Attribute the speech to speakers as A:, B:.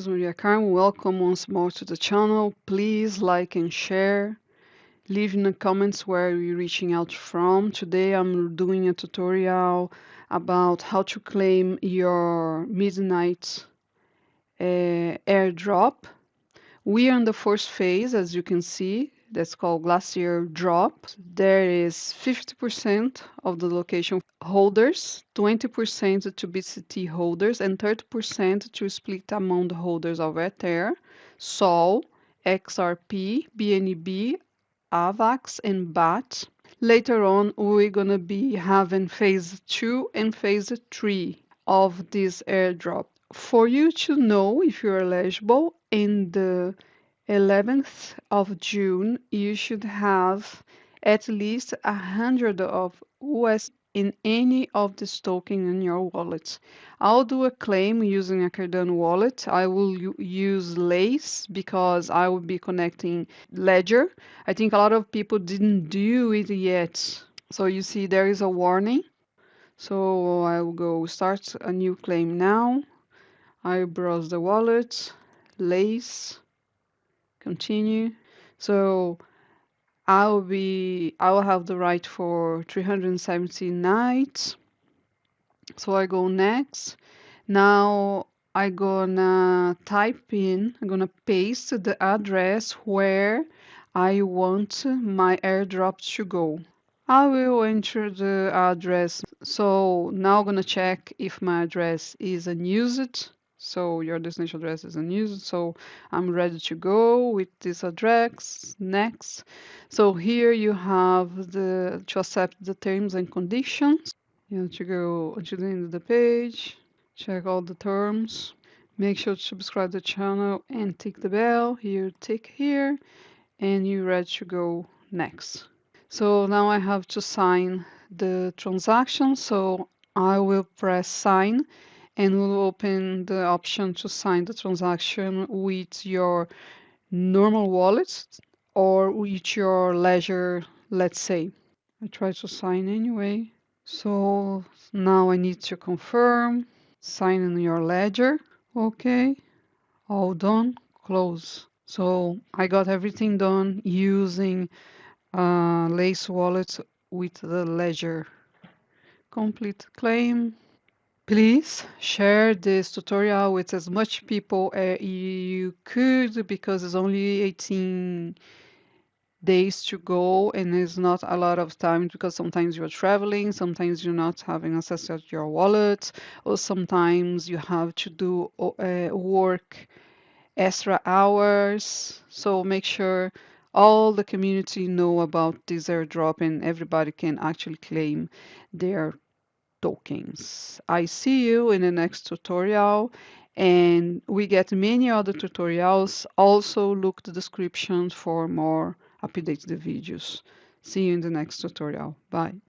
A: is Maria Carmen. Welcome once more to the channel. Please like and share. Leave in the comments where you're reaching out from. Today I'm doing a tutorial about how to claim your midnight airdrop. We are in the first phase, as you can see. That's called Glacier Drop. There is 50% of the location holders, 20% to BCT holders, and 30% to split among the holders of Ether, Sol, XRP, BNB, AVAX, and BAT. Later on, we're gonna be having phase 2 and phase 3 of this airdrop. For you to know if you're eligible, in the 11th of June, you should have at least 100 of US in any of these tokens in your wallet. I'll do a claim using a Cardano wallet. I will use Lace because I will be connecting Ledger. I think a lot of people didn't do it yet. So you see there is a warning. So I will go start a new claim now. I browse the wallet, Lace, continue. So I will have the right for 370 nights. So I go next. Now I'm gonna paste the address where I want my airdrop to go. I will enter the address. So now I'm gonna check if my address is unused. So your destination address is unused. So I'm ready to go with this address. Next. So here you have to accept the terms and conditions. You have to go to the end of the page, check all the terms. Make sure to subscribe to the channel and tick the bell. Here, tick here, and you're ready to go next. So now I have to sign the transaction. So I will press sign and will open the option to sign the transaction with your normal wallet or with your Ledger, let's say. I try to sign anyway. So now I need to confirm, sign in your Ledger. Okay, all done, close. So I got everything done using Lace wallet with the Ledger. Complete claim. Please share this tutorial with as much people you could because it's only 18 days to go and it's not a lot of time because sometimes you're traveling, sometimes you're not having access to your wallet, or sometimes you have to do work extra hours. So make sure all the community know about this airdrop and everybody can actually claim their tokens. I see you in the next tutorial, and we get many other tutorials. Also look the description for more updated videos. See you in the next tutorial. Bye.